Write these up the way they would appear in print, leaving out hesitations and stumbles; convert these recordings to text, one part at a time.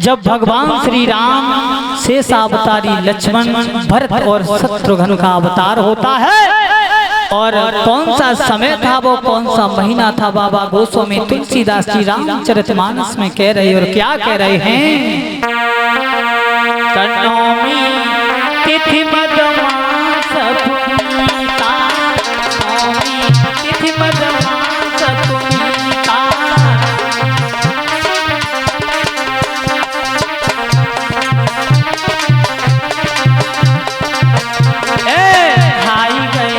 जब भगवान श्री राम शेषावतारी लक्ष्मण भरत और शत्रुघ्न का अवतार होता है। और कौन सा समय था, वो कौन सा महीना था, बाबा गोस्वामी तुलसीदास जी रामचरितमानस में कह रहे और क्या कह रहे हैं। नवमी तिथि मदमास पुनीता, नवमी तिथि मदमास पुनीता, भाई गए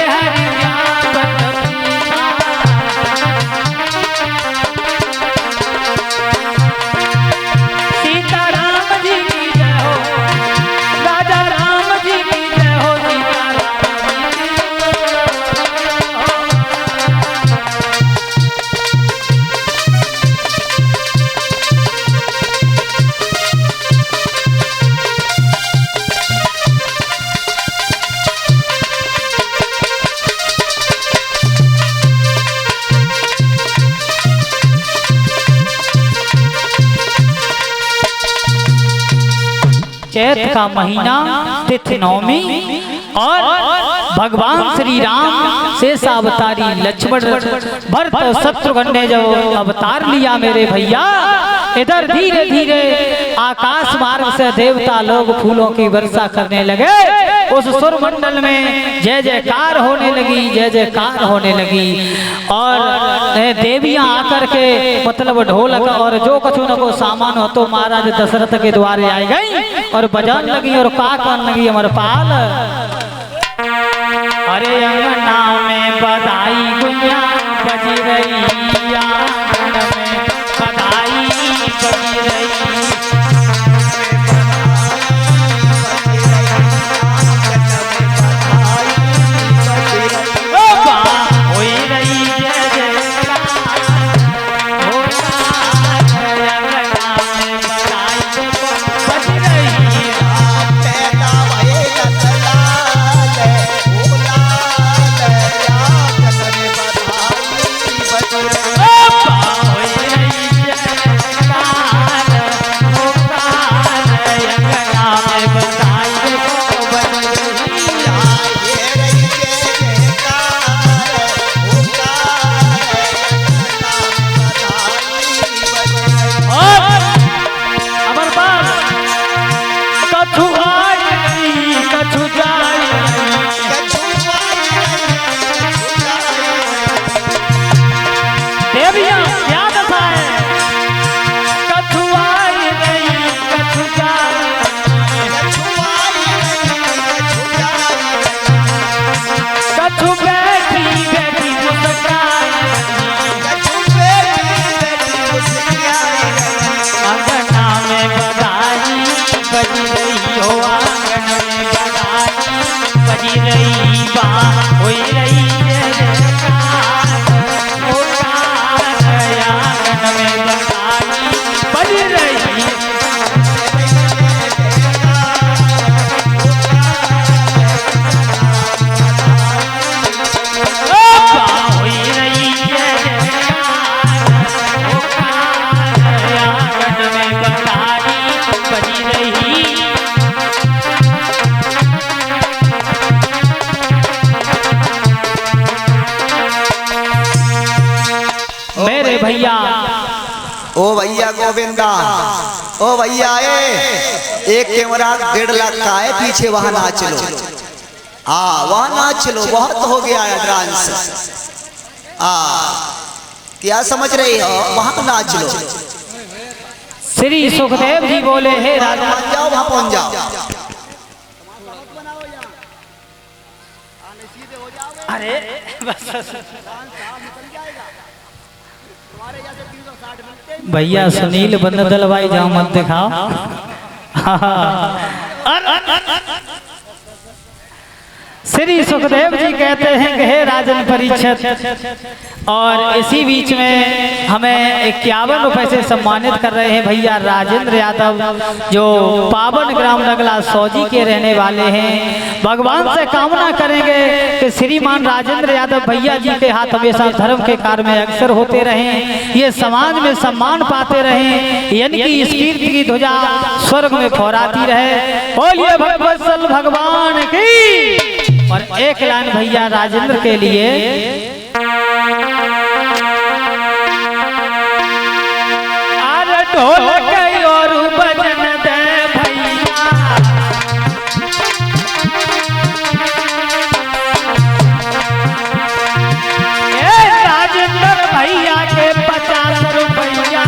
हरियावत पीता, सीता राम जी की जय हो, राजा राम जी की जय हो, सीता राम जी की चैत का महीना तिथि नवमी और भगवान श्री राम शेषावतारी लक्ष्मण भरत और शत्रुघ्न ने जो अवतार लिया मेरे भैया, इधर धीरे धीरे आकाश मार्ग से देवता लोग फूलों की वर्षा करने लगे। उस सुर मंडल में जय जयकार होने लगी, जय जयकार होने लगी। और देवियां आकर के मतलब ढोलक और जो कुछ उनको सामान हो तो महाराज दशरथ के द्वारे आई गई और बजान लगी और काकन लगी अमरपाल। अरे अंगना में बधाई गुंजा बजी रही, आंगन में बधाई बजी रही, ओ भैया गोविंदा, ओ भैया एक कैमरा 1.5 लाख का है, पीछे वहां नाच लो। वहां नाच लो, बहुत हो गया है डांस। क्या समझ रही हो, वहां नाच लो। श्री सुखदेव जी बोले हे राजा, जाओ वहां पहुंच जाओ। अरे भैया सुनील बंद दलवाई जाओ, मत दिखाओ। श्री सुखदेव जी कहते हैं कि हे राजन परीक्षित, और इसी बीच में हमें 51 रुपए से सम्मानित कर रहे हैं भैया राजेंद्र यादव, जो पावन ग्राम नगला सौजी के रहने वाले हैं। भगवान से कामना करेंगे कि श्रीमान राजेंद्र यादव भैया जी के हाथ हमेशा धर्म के कार्य में अक्सर होते रहें, ये समाज में सम्मान पाते रहें, यानी कि इस कीर्ति की ध्वजा स्वर्ग में फहराती रहे। बोलिए भगवत्सल भगवान की। और एक लाइन भैया राजेंद्र के लिए। अरे ढोलक और बजन दे भैया, ए राजेंद्र भैया के 50 रुपया।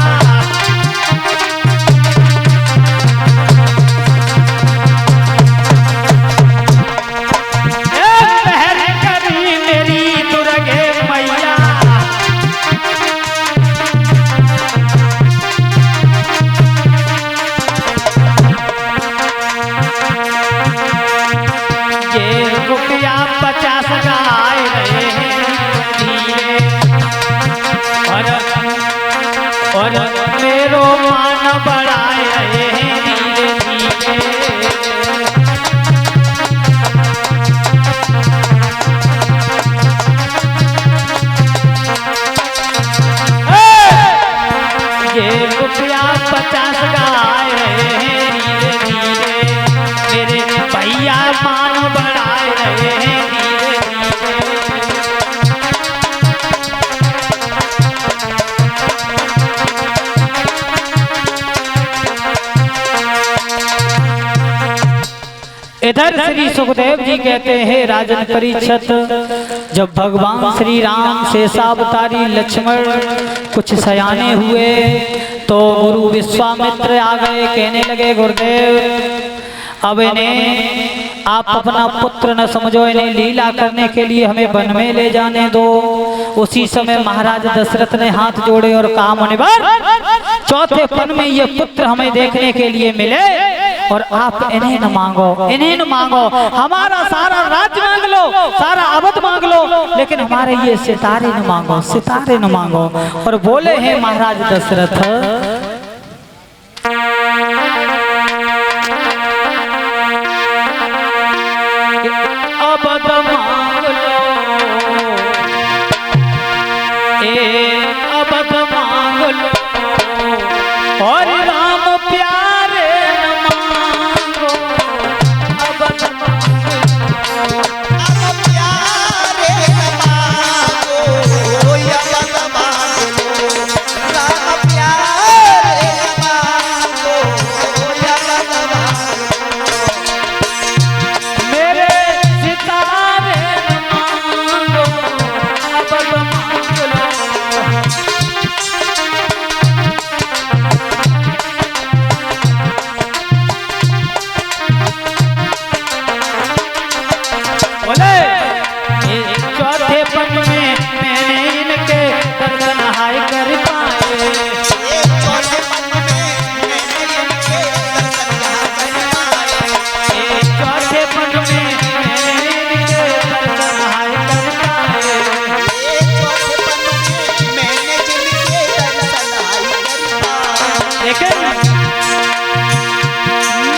और मेरो मान बढ़ाए रहे हैं धीरे धीरे। ये रुपया 50 गाए रहे हैं धीरे धीरे, मेरे भैया मान बढ़ाए रहे हैं धीरे धीरे। इधर श्री सुखदेव जी कहते हैं राजन परीक्षित, जब भगवान श्री राम शेषावतारी लक्ष्मण कुछ सयाने हुए तो गुरु विश्वामित्र आ गए, कहने लगे गुरुदेव अब इन्हें आप अपना पुत्र न समझो, इन्हें लीला करने के लिए हमें वन में ले जाने दो। उसी समय महाराज दशरथ ने हाथ जोड़े और कहा मुनिवर, चौथे पन में ये पुत्र हमें देखने के लिए मिले और आप इन्हें न मांगो, इन्हें न मांगो, हमारा सारा राज्य मांग लो, सारा अवध मांग लो, लेकिन hमारे ये सितारे न मांगो, सितारे न मांगो। और बोले हैं महाराज दशरथ, अवध मांग लो, अवध मांग लो, और राम प्यारे न मांगो, अवध मांगो, अब प्यारे न मांगो, अवध मांगो, राम प्यारे न मांगो, अवध मांगो, मेरे सितारे न मांगो, अवध मांग लो। बोले चौथे पन में मैंने इनके दर्शन हाय कर पाए, चौथे पन में मैंने इनके दर्शन यहाँ कर पाए, चौथे पन में मैंने इनके दर्शन हाय कर पाए। चौथे पन में मैंने जिनके दर्शन हाय कर पाए। लेकिन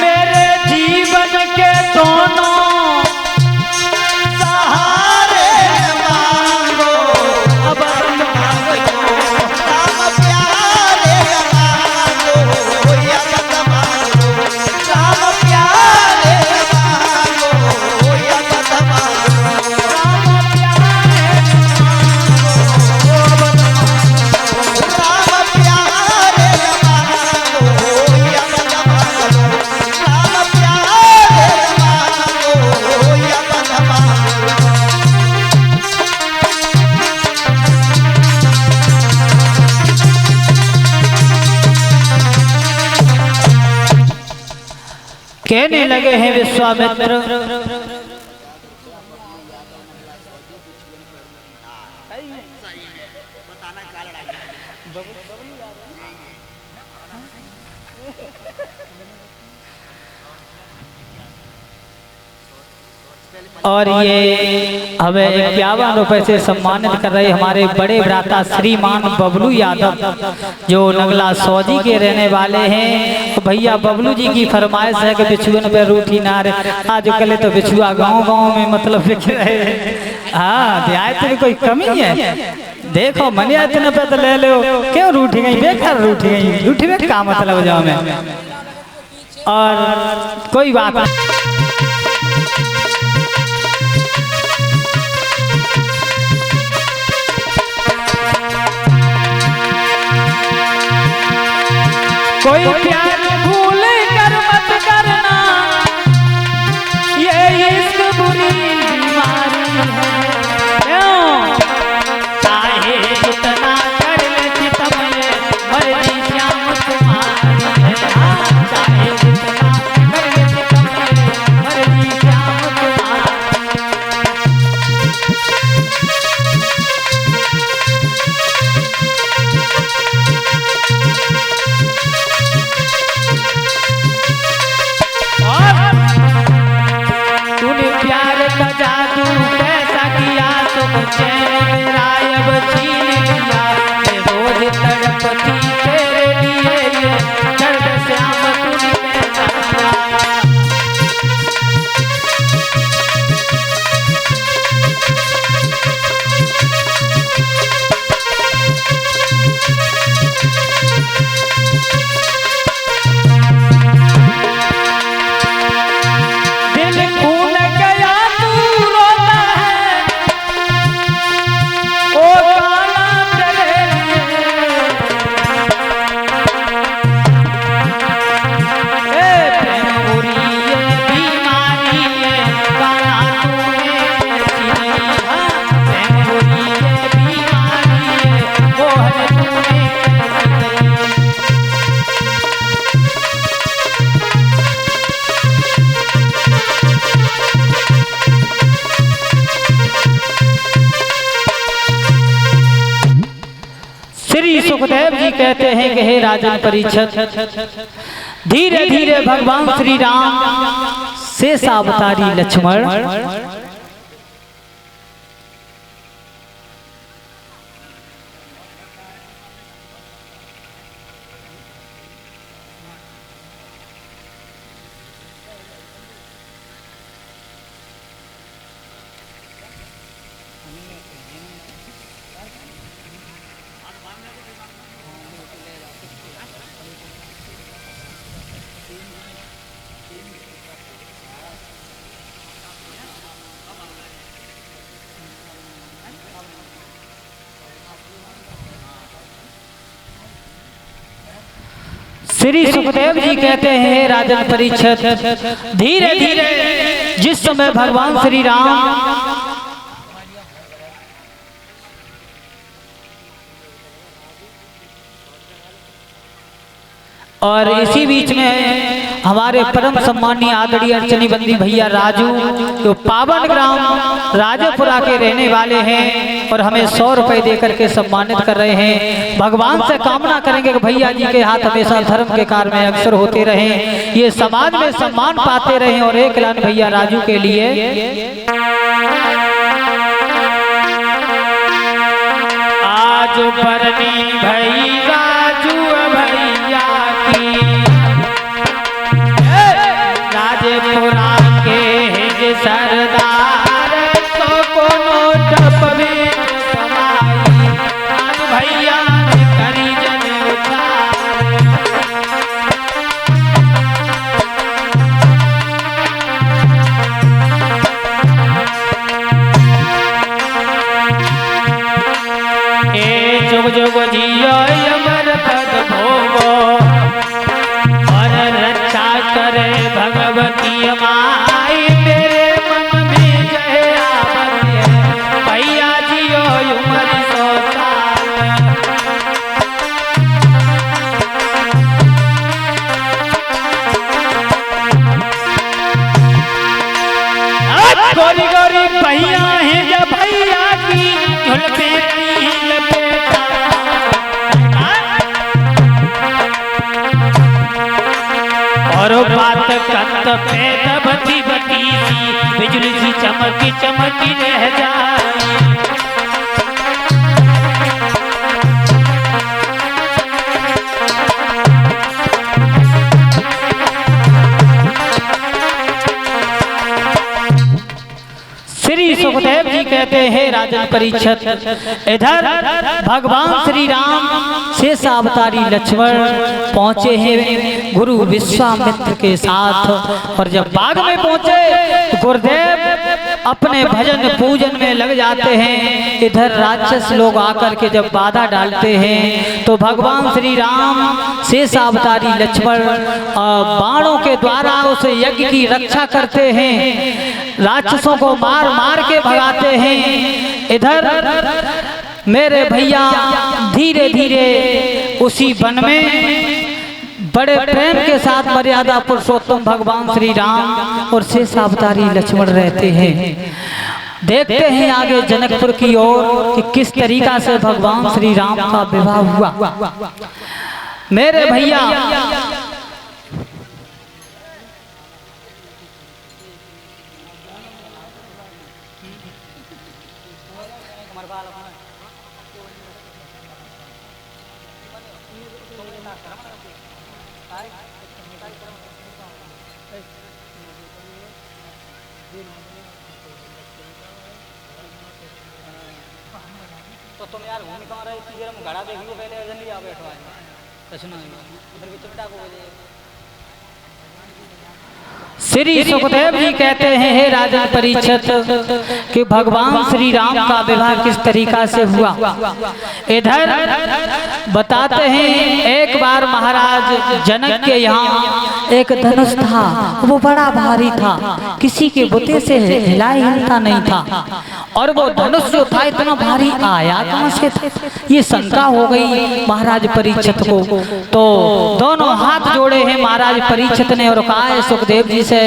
मेरे जीवन के दोनों सहारे मांगो, अवध मांग लो, राम प्यारे न मांगो, अवध मांगो, राम प्यारे न मांगो, अवध मांगो, राम प्यारे राम प्यारे न मांगो, अवध मांगो, राम प्यारे न मांगो, अवध मांगो। कहने लगे हैं विश्वामित्र, और ये हमें 51 रुपए से सम्मानित कर रहे हमारे बड़े भ्राता श्रीमान बबलू यादव जो नगला सौजी के रहने वाले हैं। तो भैया बबलू जी की फरमाइश है कि बिछुअन पे रूठी ना रहे। आज कल तो बिछुआ गांव-गांव में मतलब बिक रहे हैं। हाँ देहात में कोई कमी है? देखो मनिया इतने पे तो ले लो, क्यों रूठी गई? बेकार रूठी गई, रूठी में क्या मतलब जाओ में। और कोई बात नहीं, कोई प्यार भूल कर मत करना, ये इश्क बुरी बीमारी है। क्यों? चाहे जितना कर ले सितम ये मर्जी श्याम तुम्हारी है। हाँ, चाहे जितना कर ले सितम ये मर्जी श्याम तुम्हारी। तूने प्यार का जादू कैसा किया तुम चैन मेरा अब छीन लिया। मैं रोज तड़पती तेरे लिए ये दर्द श्याम तूने कैसा किया। श्री सुखदेव जी कहते हैं कि हे राजन परीक्षित, धीरे धीरे भगवान श्री राम शेष अवतारी लक्ष्मण श्री सुखदेव जी कहते हैं राजन परीक्षित, धीरे धीरे जिस समय भगवान श्री राम और इसी बीच में हमारे परम सम्मानीय आदरणीय अर्चनी बंदी भैया राजू जो पावन ग्राम राजापुरा के रहने वाले हैं और हमें 100 रुपए देकर के सम्मानित कर रहे हैं। भगवान से कामना करेंगे कि भैया जी के हाथ हमेशा धर्म के कार्य में अक्सर होते रहें, ये समाज में सम्मान पाते रहें। और एक लाइन भैया राजू के लिए। आज बरनी भई राजू भैया की राजपुरा के सरदार तो कोनो टप में समाई। आज भैया ने करी जन जुग जुग जियो अमर पद भोगो और रक्षा करे भगवती माई। मेरे मन में जय आवत है भैया जियो उमर 100 साल। गोरी गोरी भैया है जब भैया की झुलपेटी लपेटा। और बात कत पे बती बती सी बिजली सी चमकी चमकी रह जाए। श्री सुखदेव जी कहते हैं राजन परीक्षित, इधर भगवान श्री राम शेषावतारी लक्ष्मण पहुंचे हैं गुरु विश्वामित्र के साथ। और जब बाग में पहुंचे तो गुरुदेव अपने भजन पूजन में लग जाते हैं। इधर राक्षस लोग आकर के जब बाधा डालते हैं तो भगवान श्री राम शेषावतारी लक्ष्मण बाणों के द्वारा उस यज्ञ की रक्षा करते हैं, राक्षसों को मार मार के भगाते हैं। इधर मेरे भैया धीरे धीरे उसी वन में बड़े प्रेम के साथ मर्यादा पुरुषोत्तम भगवान श्री राम और शेषावतारी लक्ष्मण रहते हैं। देखते हैं आगे जनकपुर की ओर कि किस तरीका से भगवान श्री राम का विवाह हुआ। मेरे भैया तो तुम यार घूम कहाँ रहे इतनी देर? हम घड़ा देख लो पहले, जल्दी आ बैठो इधर भी चिपटा को बजे। श्री सुखदेव जी कहते हैं हे राजन परीक्षित कि भगवान श्री राम का विवाह किस तरीका से हुआ। इधर बताते हैं एक बार महाराज जनक के यहाँ एक धनुष था, वो बड़ा भारी था, किसी के बुते से हिला हिलता नहीं था। और वो धनुष जो था इतना भारी आया कहाँ से था, ये शंका हो गई महाराज परीक्षित को। तो दोनों हाथ जोड़े हैं महाराज परीक्षित ने और कहा है सुखदेव जी से,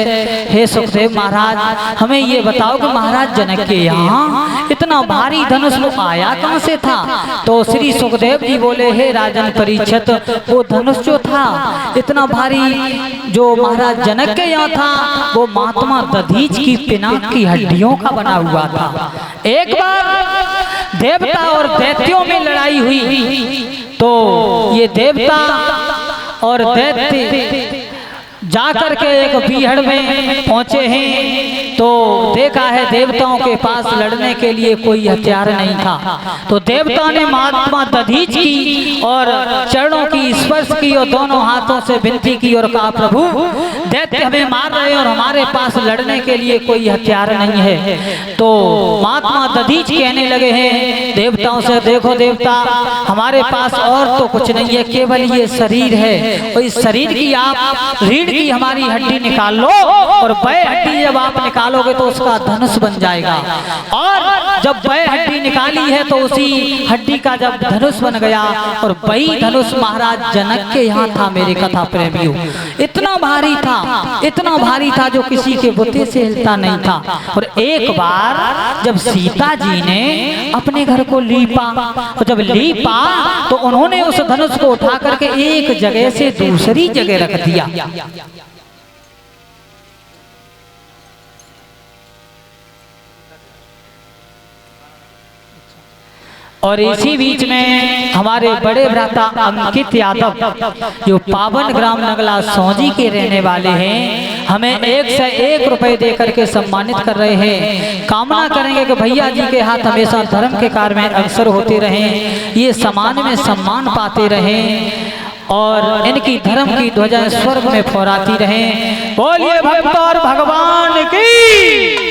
हे सुखदेव महाराज हमें ये बताओ कि महाराज जनक के यहाँ इतना भारी धनुष आया कहाँ से था। तो श्री सुखदेव जी बोले हे राजन परीक्षित, वो धनुष जो था इतना भारी जो महाराज जनक के यहाँ था वो महात्मा दधीच की पिनाक की हड्डियों का बना हुआ था। एक बार देवता और दैत्यों में लड़ाई हुई तो ये देवता और दैत्य जाकर के एक बीहड़ में पहुंचे हैं तो देखा है देवताओं के पास लड़ने के लिए कोई हथियार नहीं था। तो देवता ने महात्मा दधीच की और चरणों की स्पर्श की और दोनों हाथों से विनती की और कहा प्रभु दैत्य हमें मार रहे हैं और हमारे पास लड़ने के लिए कोई हथियार नहीं है। तो महात्मा दधीच कहने लगे हैं देवताओं से, देखो देवता हमारे पास और तो कुछ नहीं है, केवल ये शरीर है और इस शरीर की आप रीढ़ की हमारी हड्डी निकाल लो और वह हड्डी जब आप निकालोगे तो उसका धनुष बन जाएगा। और जब वह हड्डी निकाली है तो उसी हड्डी का जब धनुष बन गया और वही धनुष महाराज जनक के यहाँ था। मेरे कथा प्रेमियों इतना भारी था, इतना भारी था जो किसी के बुते से हिलता नहीं था। और एक बार जब सीता जी ने अपने घर को लीपा और जब लीपा तो उन्होंने उस धनुष को उठा करके एक जगह से दूसरी जगह रख दिया। और इसी बीच में हमारे बड़े भ्राता अंकित यादव जो पावन ग्राम नगला सौजी के रहने वाले हैं हमें 1 से 1 रुपए देकर के सम्मानित कर रहे हैं। कामना करेंगे कि भैया जी के हाथ हमेशा धर्म के कार्य में अग्रसर होते रहें, ये समाज में सम्मान पाते रहें और इनकी धर्म की ध्वजा स्वर्ग में फहराती रहें। बोलिए भक्त और भगवान की।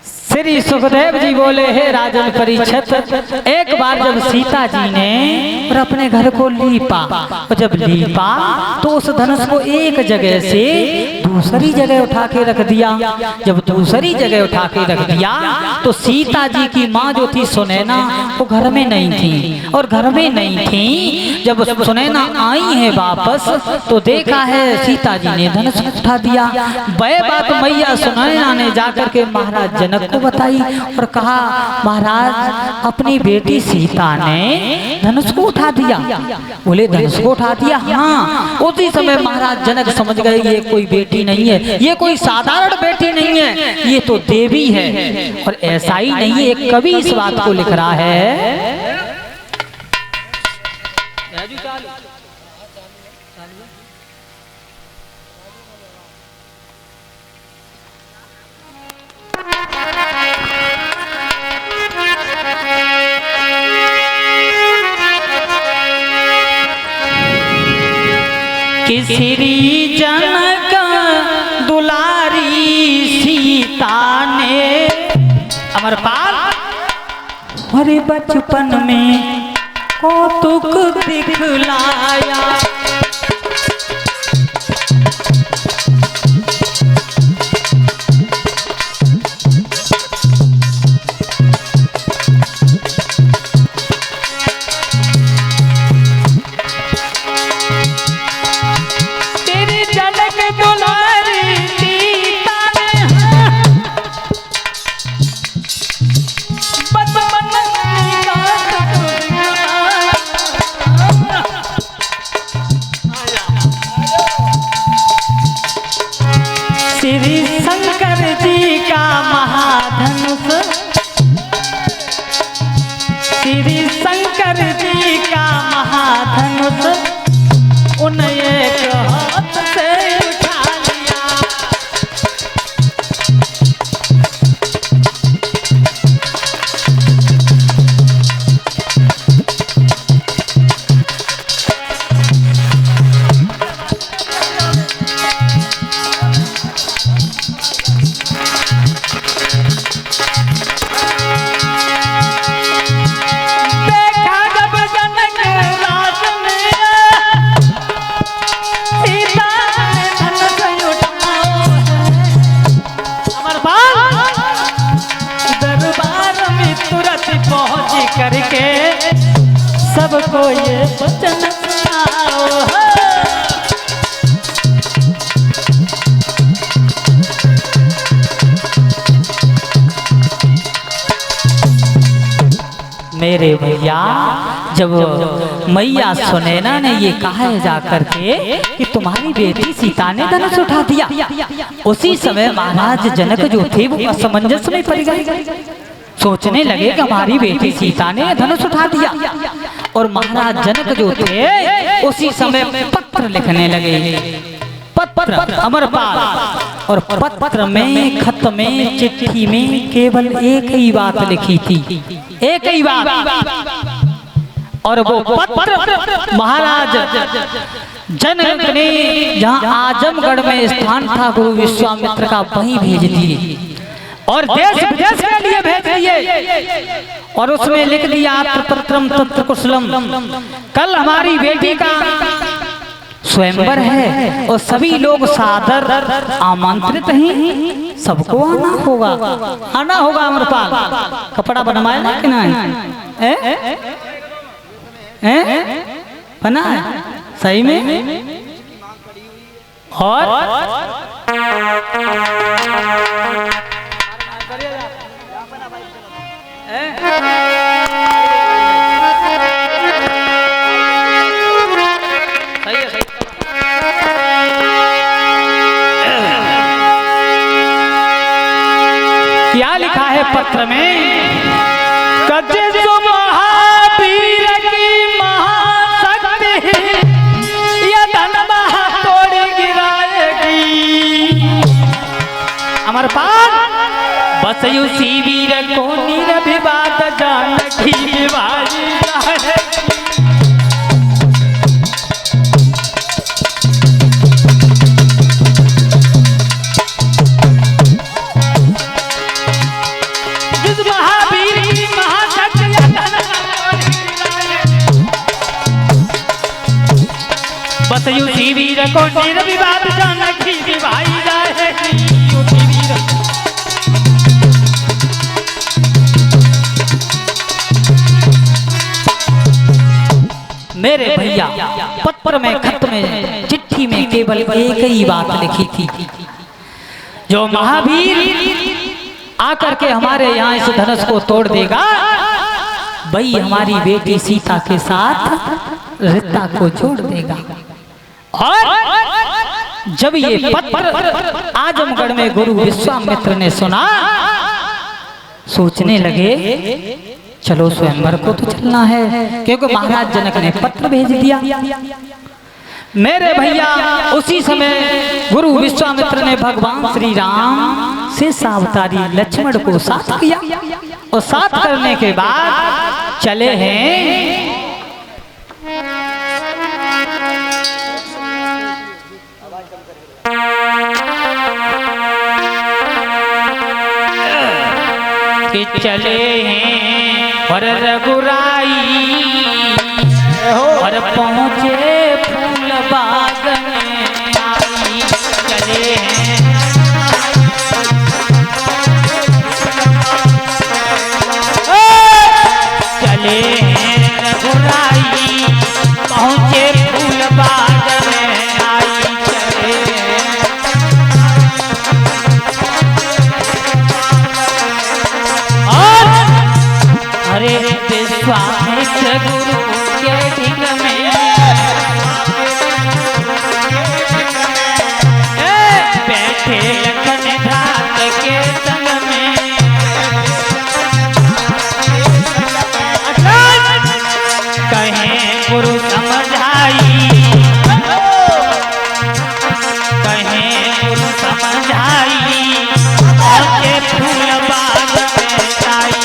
श्री सुखदेव जी बोले हे राजन परीक्षित, एक बार जब सीता जी ने और अपने घर को लीपा और जब लीपा तो उस धनुष को एक जगह से दूसरी जगह उठा के रख दिया। जब दूसरी जगह उठा के रख दिया तो सीता जी की माँ जो थी सुनैना वो घर में नहीं थी, और घर में नहीं थी। जब सुनैना आई है वापस तो देखा है सीता जी ने धनुष उठा दिया। वह बात मैया सुनैना ने जाकर के महाराज जनक को बताई और कहा महाराज अपनी बेटी सीता ने धनुष को उठा दिया। बोले धनुष को उठा दिया? हाँ। उसी समय महाराज जनक समझ गए ये कोई बेटी नहीं है, ये कोई साधारण बेटी नहीं है, ये तो देवी है। और ऐसा ही नहीं है, एक कवि इस बात को लिख रहा है। कि श्री जनक दुलारी सीता ने अमरपाल हरे बचपन में कौतुक दिखलाया। श्री शंकर जी का महाधनुष, श्री शंकर जी का महाधनुष उन एक हाथ से उठा लिया। करके सबको ये वचन सुनाओ। मेरे भैया जब मैया सुनैना ने ये कहा है जाकर के कि तुम्हारी बेटी सीता ने धनुष उठा दिया, उसी समय महाराज जनक जो थे वो असमंजस में पड़ गए। सोचने लगे कि हमारी बेटी सीता ने धनुष उठा दिया। और महाराज जनक जो थे उसी समय पत्र लिखने लगे, पत्र अमरपाल। और पत्र में, खत में, चिट्ठी में केवल एक ही बात लिखी थी, एक ही बात। और वो पत्र महाराज जनक ने जहाँ आजमगढ़ में स्थान था गुरु विश्वामित्र का वहीं भेज दिए और देश विदेश के लिए भेज दिए। और उसमें लिख दिया पत्रम तत्र कुशलम, कल हमारी बेटी का स्वयंवर है और सभी लोग सादर आमंत्रित हैं, सबको आना होगा, आना होगा। अमरपाल कपड़ा बनवाया ना कि नहीं? बना है सही में। और क्या लिखा है पत्र में? महावीर की महाशक्ति ये धनमा तोड़ गिराएगी। अमरपाल बसयु सी वीर को निर्विवाद जानकी विवाही है। बसयु उठी वीर को निर्विवाद जानकी विवाही जाएगी। उठी वीर मेरे भैया पत्र में, खत में, चिट्ठी में केवल एक ही बात लिखी थी, जो महावीर आकर के हमारे यहाँ इस धनुष को तोड़ देगा वही हमारी बेटी सीता के साथ रीता को जोड़ देगा। और जब ये पत्र आजमगढ़ में गुरु विश्वामित्र ने सुना, सोचने लगे चलो स्वयंवर को तो चलना है, क्योंकि महाराज जनक ने पत्र भेज दिया। मेरे भैया उसी समय गुरु विश्वामित्र ने भगवान श्री राम से सावतारी लक्ष्मण को साथ किया, और साथ करने के बाद चले हैं कि चले हैं और रघुराई और पहुँचे फूल बाग में आई। चले हैं चले हैं रघुराई पहुँचे फूल बाग में आई। चले हरे विश्वामित्र गुरु के ढिंग में बैठे लखन भ्रात के संग में। कहें गुरु समझाई, कहें गुरु समझाई पहुँचे फूल बाग में आई।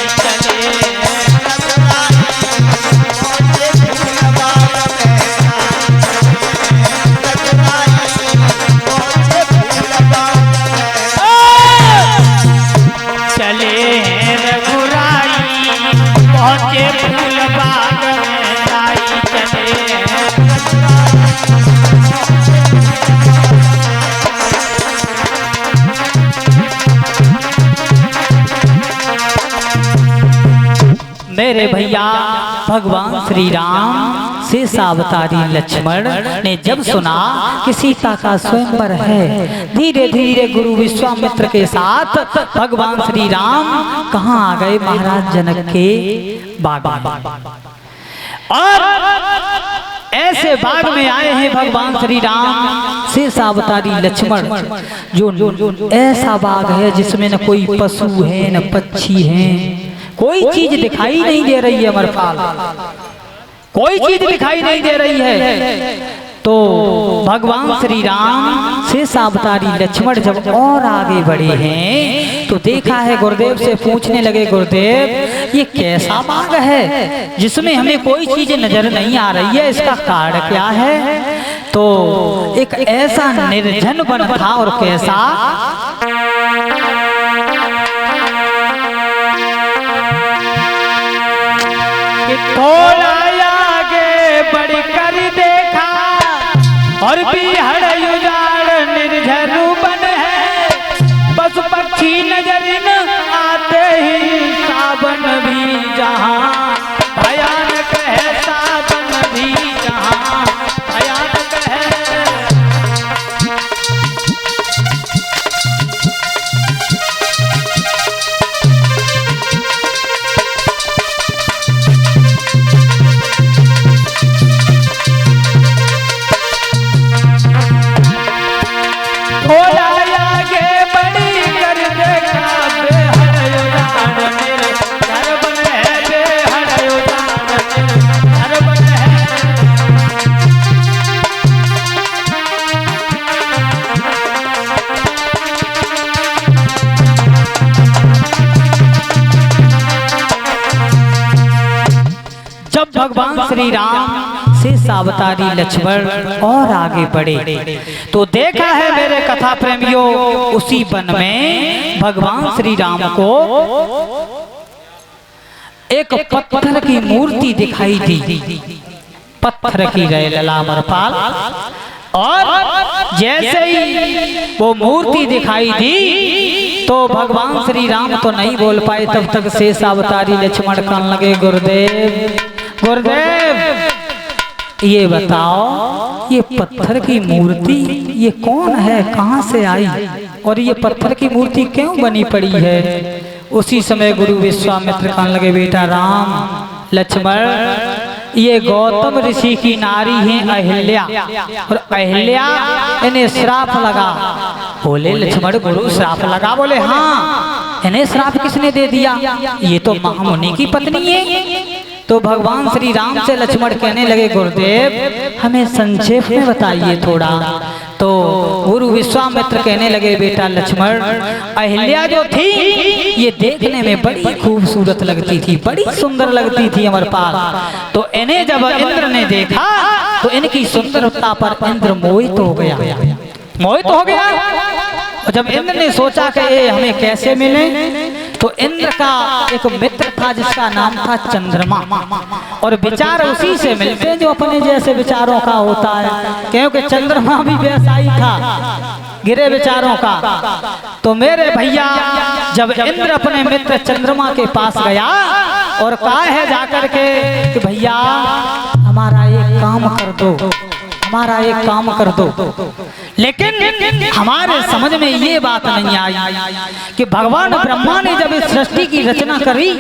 चले पहुँचे फूल बाग में आई। चले मेरे भैया भगवान श्री राम से सावतारी लक्ष्मण ने जब सुना कि सीता का स्वयंवर है, धीरे धीरे गुरु विश्वामित्र के साथ भगवान श्री राम कहाँ आ गए? महाराज जनक के बाग में। और ऐसे बाग में आए हैं भगवान श्री राम से सावतारी लक्ष्मण, जो ऐसा बाग है जिसमें न कोई पशु है न पक्षी है, कोई चीज दिखाई नहीं दे रही है। अमरपाल कोई चीज दिखाई नहीं दे रही है। तो भगवान श्री राम से सावतारी लक्ष्मण जब और आगे बढ़े हैं तो देखा है, गुरुदेव से पूछने लगे, गुरुदेव ये कैसा बाग है जिसमें हमें कोई चीज नजर नहीं आ रही है, इसका कारण क्या है? तो एक ऐसा निर्जन वन था, और कैसा थोड़ा आगे बढ़कर देखा और बिहड़ उजाड़ निर्झर वन है, पशु पक्षी नजर न आते ही सावन भी जहाँ भयानक है, सावन भी जहाँ भयानक है। भगवान श्री राम से सावतारी लक्ष्मण और आगे बढ़े तो देखा है मेरे कथा प्रेमियों, उसी वन में भगवान श्री राम को एक पत्थर की मूर्ति दिखाई दी। पत्थर की रहे लला अमरपाल, और जैसे ही वो मूर्ति दिखाई दी तो भगवान श्री राम तो नहीं बोल पाए, तब तक शेष अवतारी लक्ष्मण कहने लगे गुरुदेव गुरुदेव ये बताओ ये पत्थर की मूर्ति ये कौन है, कहाँ से आई और ये पत्थर की मूर्ति क्यों बनी पड़ी है। उसी समय गुरु विश्वामित्र कहने लगे बेटा राम लक्ष्मण ये गौतम ऋषि की नारी है अहिल्या, और अहिल्या इन्हें श्राप लगा। बोले लक्ष्मण गुरु श्राप लगा? बोले हाँ। इन्हें श्राप किसने दे दिया? ये तो महामुनि की पत्नी है। तो भगवान श्री राम से लक्ष्मण कहने लगे गुरुदेव हमें संक्षेप में बताइए थोड़ा। तो गुरु विश्वामित्र कहने लगे बेटा लक्ष्मण अहिल्या जो थी ये देखने में बड़ी खूबसूरत लगती थी, बड़ी सुंदर लगती थी अमरपाल। तो इन्हें जब इंद्र ने देखा तो इनकी सुंदरता पर इंद्र मोहित हो गया, मोहित हो गया। और जब इंद्र ने सोचा कि ये हमें कैसे मिले तो इंद्र का एक मित्र था जिसका नाम था चंद्रमा, और विचार उसी से मिलते जो अपने जैसे विचारों का होता है, क्योंकि चंद्रमा भी वैसा ही था गिरे विचारों का। तो मेरे भैया जब इंद्र अपने मित्र चंद्रमा के पास गया और कहा है जाकर के कि भैया हमारा एक काम कर दो, हमारा एक काम कर दो। लेकिन हमारे समझ में ये बात नहीं आई कि भगवान ब्रह्मा ने जब इस सृष्टि की रचना करी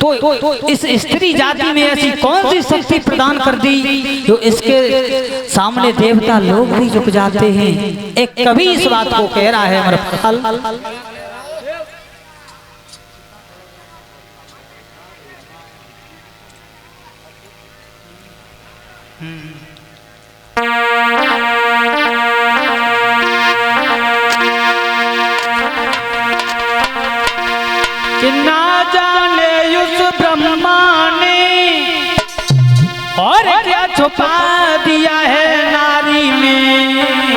तो इस स्त्री जाति में ऐसी कौन सी शक्ति प्रदान कर दी जो इसके सामने देवता लोग भी झुक जाते हैं। एक कवि इस बात को कह रहा है अमरपाल, ना जाने उस ब्रह्मा ने और क्या छुपा दिया है नारी में,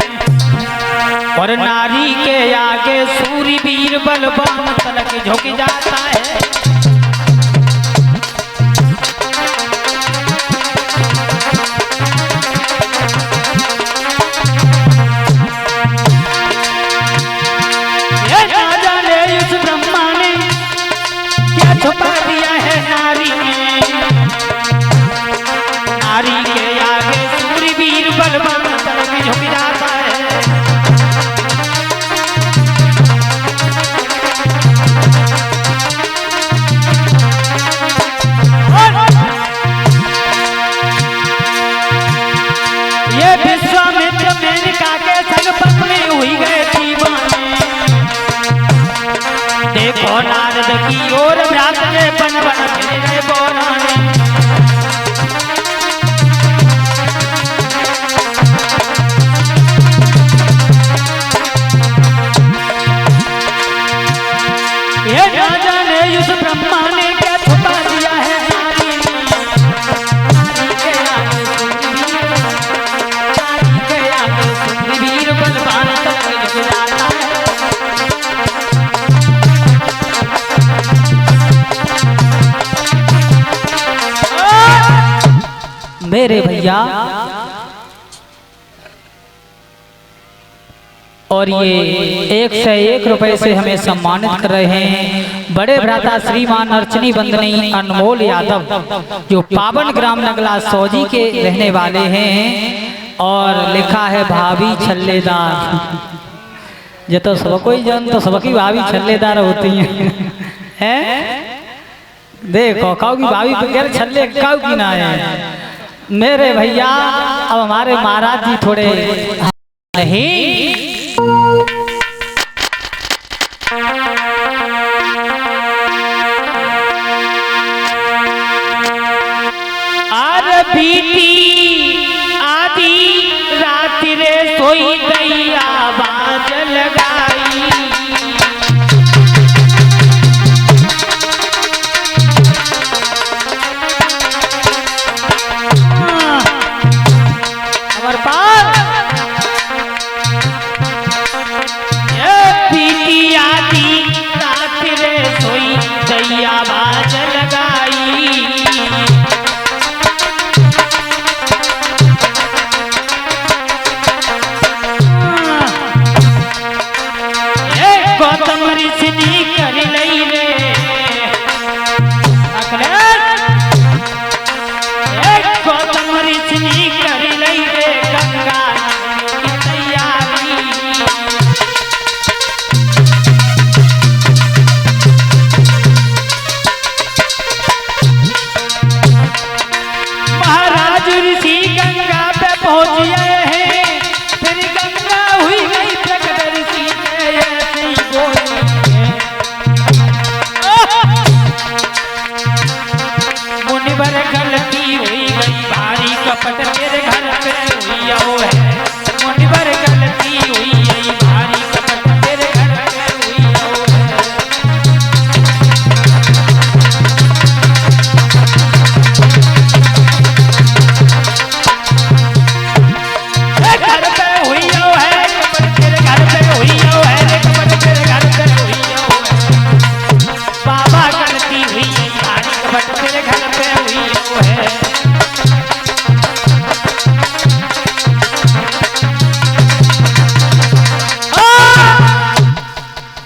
और नारी के आगे सूर्य वीर बलवान तलक झुक जाता है। छुपा दिया है नारी में, नारी के आगे सूर्य वीर बलवान तलक झुक जाता है। ये विश्वामित्र मेनका के संग पत्नी हुई गए दीवाने, देखो नारद की ओर भ्रात के बन बन फिर गए बोराने। ये ना जाने उस ब्रह्मा ने क्या छुपा दिया है नारी में, नारी के आगे सूर्य वीर बलवान तलक झुक जाता है। मेरे भैया और ये 101 रुपए से हमें सम्मानित कर रहे हैं बड़े भ्राता श्रीमान अर्चनी बंदनी अनमोल यादव जो पावन ग्राम नगला सौजी के रहने वाले हैं, और लिखा है भाभी छल्लेदार। ये तो सब कोई जान तो सबकी भाभी छल्लेदार होती हैं। देखो काऊ की भाभी बगैर छल्ले काऊ की ना है। मेरे भैया अब हमारे महाराज जी थोड़े नहीं आर बीती आदि रात रे सोई दैया बाज लगाई,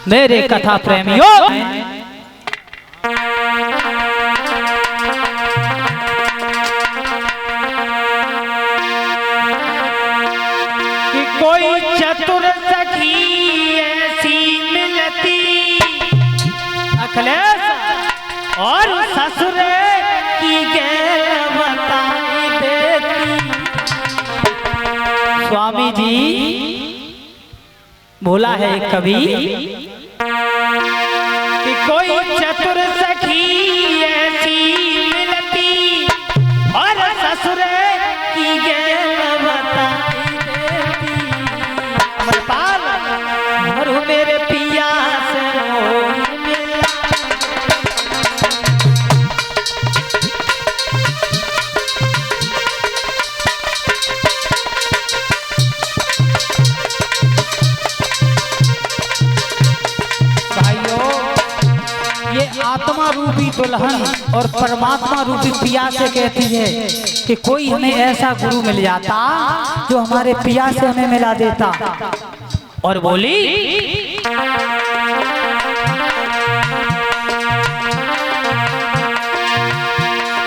मेरे कथा प्रेमियों, कि कोई चतुर सखी ऐसी मिलती अखिलेश और ससुर की गैर बताई देती। स्वामी जी बोला है कवि कि कोई चतुर सखी ऐसी मिलती और ससुर की गैर बताई देती। अमरपाल और मेरे पिया से मिला। भाइयों, ये आत्मा रूपी दुल्हन और परमात्मा रूपी पिया से कहती है कि कोई हमें ऐसा गुरु मिल जाता जो हमारे पिया से हमें मिला देता। और बोली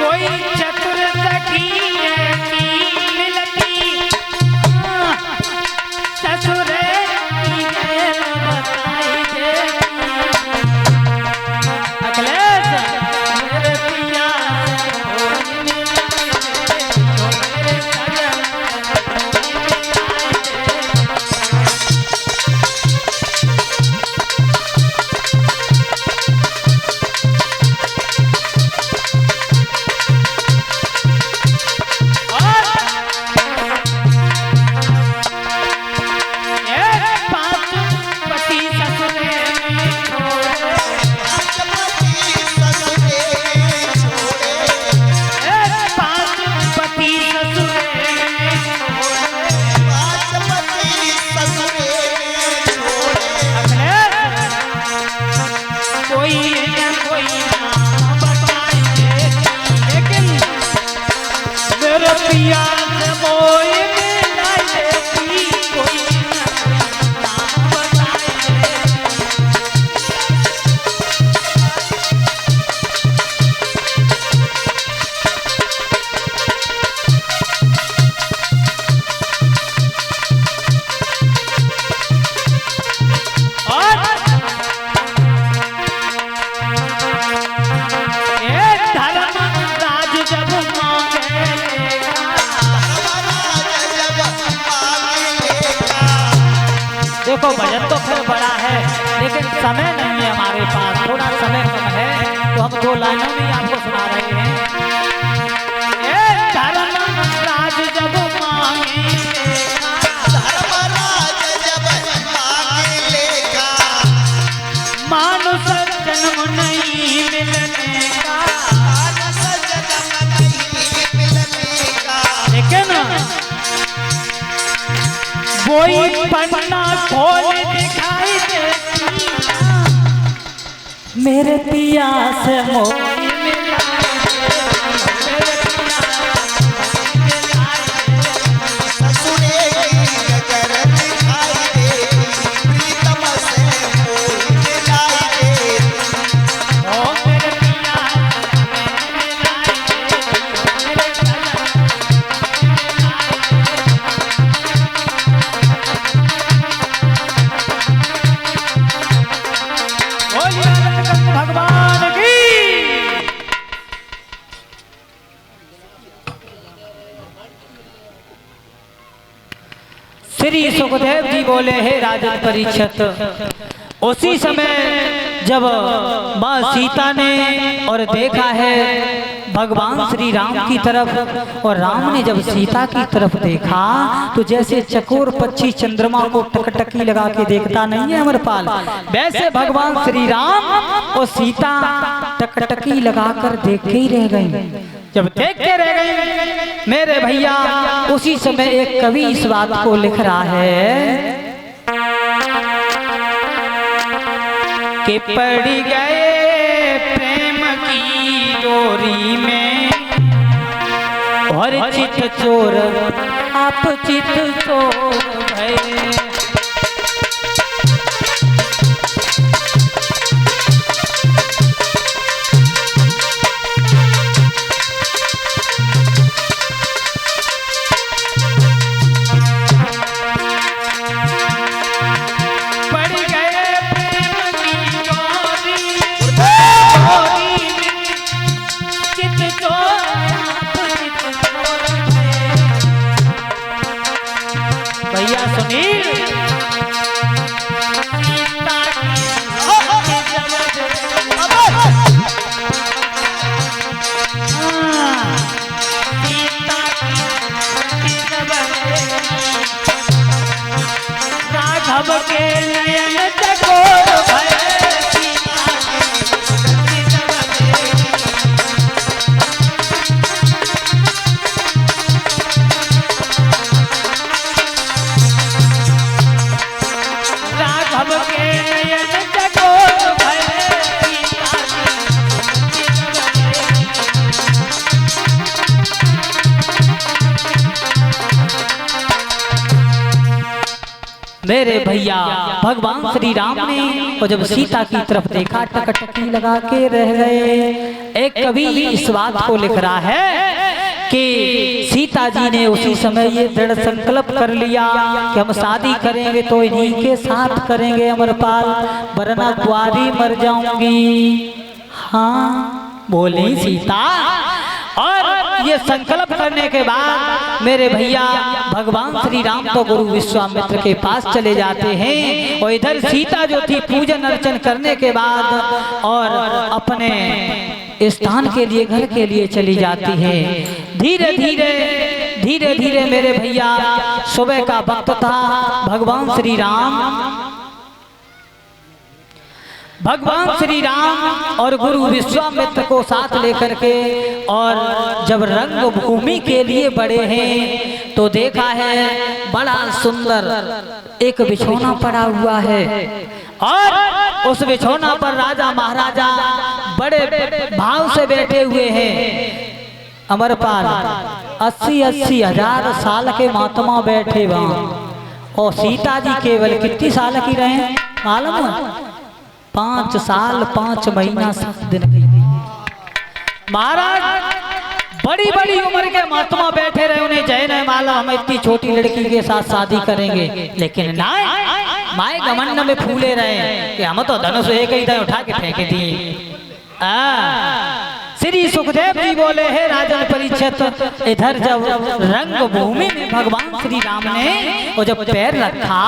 कोई चतुर सखी ऐसी मिलती ससुर की गैर बताई देती। अखिलेश मेरे पिया से कोई मिलाए दे, जो मेरे सजन से कोई मिलाए पिया से मोई मिलाई देती, कोई नाम बताई और एक धर्म राज जब मांगे देखो भजन तो फिर बड़ा है, लेकिन समय नहीं है हमारे पास, थोड़ा समय कम है, तो हम 2 लाइनों में आपको सुना रहे हैं। एक धर्म राज जब मांगे मानुष जन्म नहीं मिलने का, लेकिन कोई पन्ना खोल दिखाई देती मेरे पिया से मोह भगवान की। श्री सुखदेव जी बोले, हे राजन परीक्षित, उसी समय जब माँ सीता ने और देखा है भगवान श्री राम की तरफ, और राम ने जब सीता की तरफ देखा तो जैसे चकोर पक्षी चंद्रमा को टकटकी लगा के देखता नहीं है अमरपाल, वैसे भगवान श्री राम और सीता टकटकी लगाकर देख के ही रह गए। जब देख के रह गए मेरे भैया, उसी समय एक कवि इस बात को लिख रहा है कि पड़ गए प्रेम की डोरी में और चित चोर आप चित चोर भये। राघव के नयन चकोर भये सीता के राघव के नयन चकोर भये सीता मेरे भैया भगवान श्री राम ने और जब सीता की तरफ देखा टकटकी लगा के रह गए। एक कवि इस बात को लिख रहा है कि सीता जी ने उसी समय ये दृढ़ संकल्प कर लिया कि हम शादी करेंगे तो इन्हीं के साथ करेंगे अमरपाल, वरना कुंवारी मर जाऊंगी। हाँ बोली सीता। और ये संकल्प करने के बाद मेरे भैया भगवान श्री राम तो गुरु विश्वामित्र के पास चले जाते हैं और इधर सीता जो थी पूजन अर्चन करने के बाद और अपने स्थान के लिए घर के लिए चली जाती है। धीरे धीरे मेरे भैया सुबह का वक्त था। भगवान श्री राम और गुरु विश्वामित्र को साथ लेकर के और जब रंग भूमि के लिए बढ़े हैं तो देखा है बड़ा सुंदर एक बिछौना पड़ा हुआ है और उस बिछौना पर राजा महाराजा बड़े भाव से बैठे हुए हैं। अमरपाल 80-80 हजार साल के महात्मा बैठे वहाँ और सीता जी केवल कितनी साल की रहे मालूम है? 5 साल 5 महीना 7 दिन की। महाराज बड़ी बड़ी उम्र के महात्मा बैठे रहे, उन्हें जय नहीं माला हम इतनी छोटी लड़की के साथ शादी करेंगे, लेकिन ना माए घमंड में फूले रहे कि हम तो धनुष एक ही दे उठा के फेंके दिए। श्री सुखदेव जी बोले हे राजन परीक्षित, इधर जब रंग भूमि में भगवान श्री राम ने और जब पैर रखा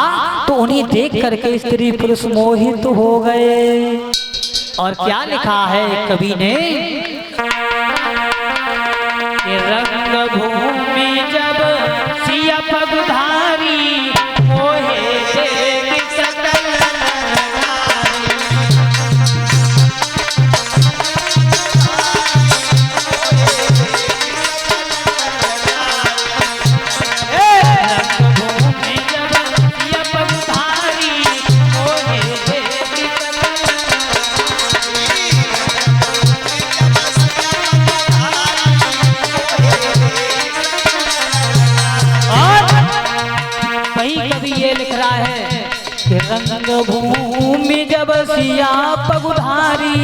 तो उन्हें देख करके स्त्री पुरुष मोहित हो गए। और क्या लिखा है कवि ने कि रंग भूमि जब सिया पगधारी मोहे देख सकल रंग भूमि जब सिया पगुधारी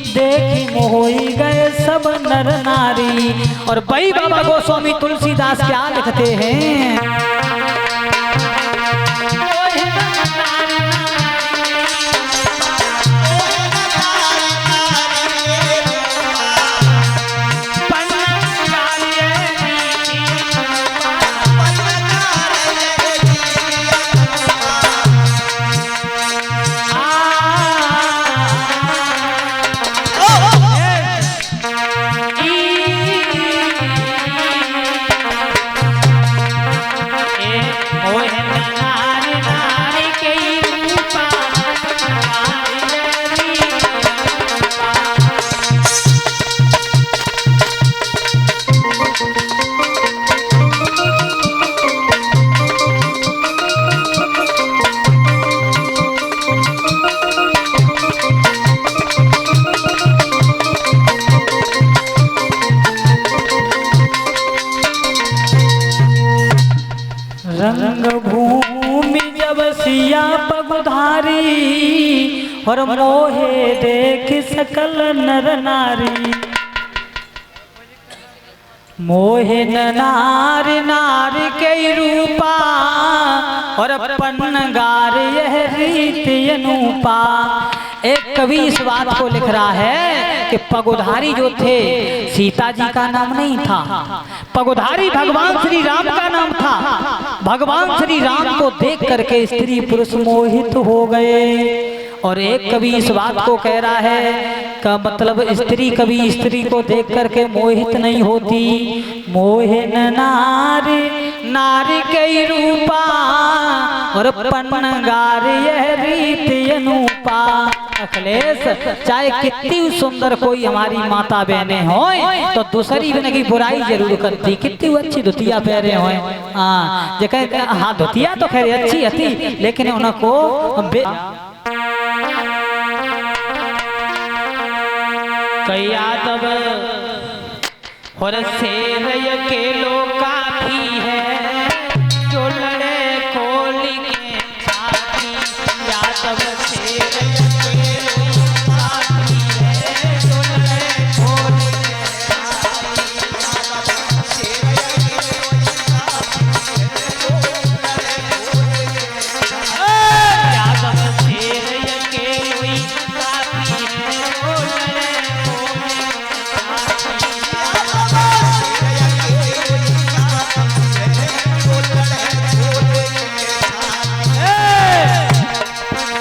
देखी मोही गए सब नर नारी। और भाई बाबा गोस्वामी तुलसीदास क्या लिखते हैं रंग भूमि जब सिया पगुधारी और मोहे देख सकल नर नारी। मोहे नारी नारी के रूपा और पन्नगार यह रीति अनूपा। एक कवि इस बात को लिख रहा है कि पगोधारी जो थे सीता जी का नाम नहीं था, पगोधारी भगवान श्री राम का नाम था। भगवान श्री राम को देख करके स्त्री पुरुष मोहित हो गए और एक कवि इस बात को कह रहा है का मतलब स्त्री कभी स्त्री को देख करके मोहित नहीं होती। मोहिन नारी नारी कई रूपा और पन्नगार यह रीत अनूपा। अखिलेश चाहे कितनी सुंदर कोई हमारी माता बहनें हों तो दूसरी बहन की बुराई जरूर करती। कितनी अच्छी धुतिया पहने हों, हाँ जो कहते हाँ धुतिया तो खैर अच्छी थी लेकिन उनको कई यादव और शेर अकेलो काफी है जो लड़े कोली के साथी। यादव शेर अकेलो काफी है जो लड़े कोली के साथी। यादव शेर अकेलो काफी है जो लड़े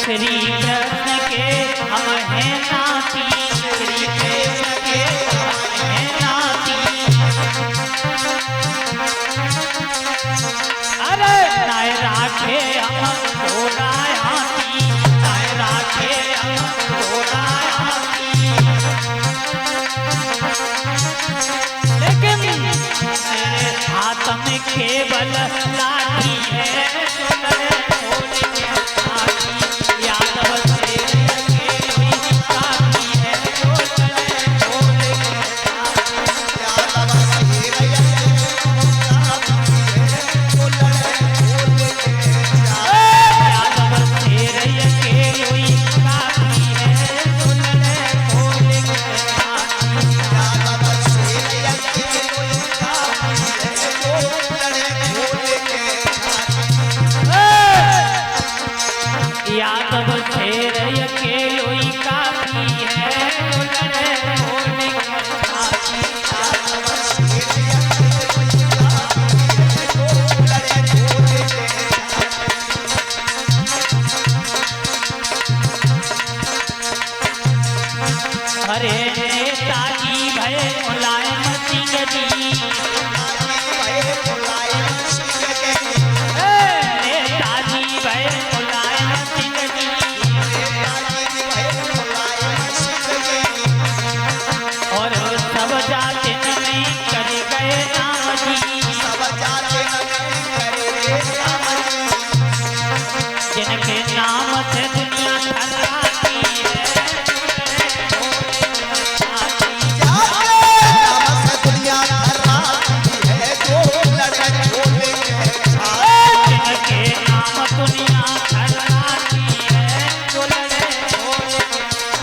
श्री कृष्ण के हम हैं नाती। श्री कृष्ण के हम हैं नाती। अरे नाय राखे हम घोड़ा हाथी। नाय राखे हम घोड़ा हाथी। लेकिन मेरे हाथ में केवल लाठी है जो लड़े कोली के साथी। यादव शेर अकेलो काफी है जो लड़े कोली के साथी। यादव शेर अकेलो काफी है जो लड़े कोली के साथी। यादव शेर अकेलो काफी है जो लड़े कोली के साथी। अरे नेताजी भय मुलायम सिंह जी। नेताजी भय मुलायम सिंह जी। और सब जाति में कर गए नाम जी। जिनके नाम से दुनिया थर्राती है। जिनके नाम दुनिया थर्राती है जो लड़े कोली के साथी।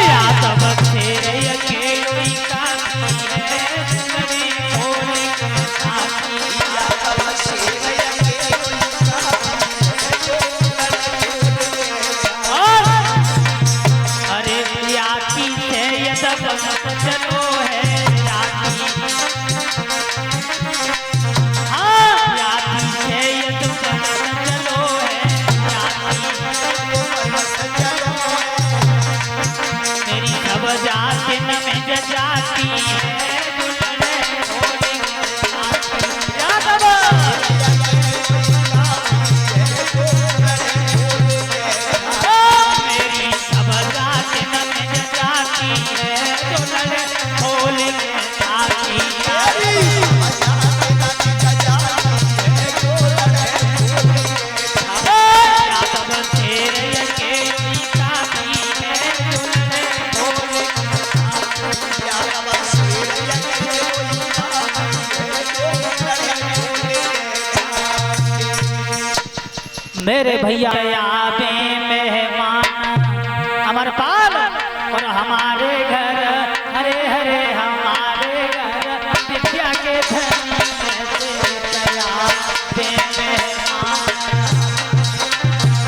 यादव शेर अकेलो काफी है जो लड़े कोली के साथी। अरे जाति से यदव मत चलो है जाति। हाँ जाति से यदव मत चलो है जाति। मेरी सब जाति न में जाती है जो लड़े कोली के साथी। यादव मेरी सब जाति न में जाती है जो लड़े कोली के साथी। यादव शेर अकेलो काफी है जो लड़े कोली के साथी। मेरे भैया आवे मेहमान अमरपाल और हमारे घर हरे हरे हमारे घर विद्या के धनी में से आवे मेहमान।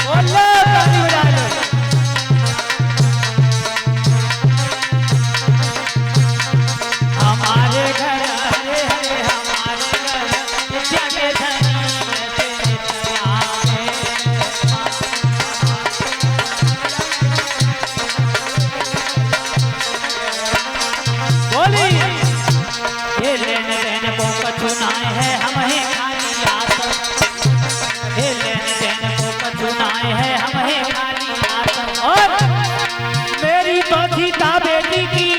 बोलो ताली बजा लो। हमारे घर हरे हरे हमारे घर कछुनाए है हम है खाली आस, हे लेन देन को कछुनाए है हम है खाली आस। और मेरी तो सीता बेटी की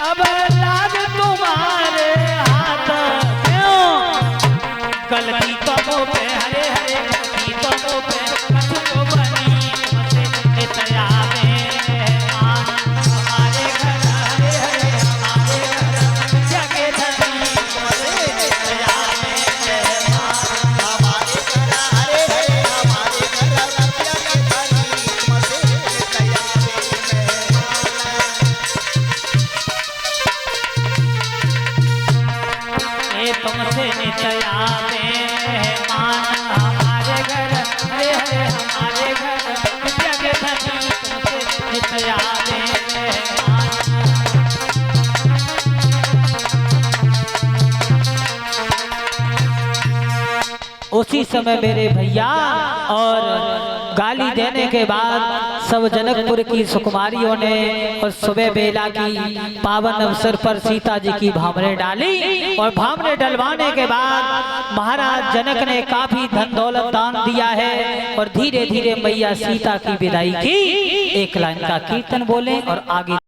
अब लाज तुम्हारे हाथ, क्यों गलती कबो पे हरे हरे गलती कबो पे कछुओ बनी तुमसे नितया मेहमान हमारे घर हरे हरे हमारे घर जगे धनी तुमसे नितया मेहमान। हमारे घर हरे हरे हमारे घर जगे धनी तुमसे नितया ये तुमसे नितया मेहमान हमारे घर हरे हरे हमारे घर जगे धनी तुमसे नितया मेहमान। उसी समय मेरे भैया और गाली देने के बाद सब जनकपुर की सुकुमारियों ने और सुबह बेला की पावन अवसर पर सीता जी की भामरे डाली और भामरे डलवाने के बाद महाराज जनक ने काफी धन दौलत दान दिया है और धीरे धीरे मैया सीता की विदाई की। एक लाइन का कीर्तन बोले और आगे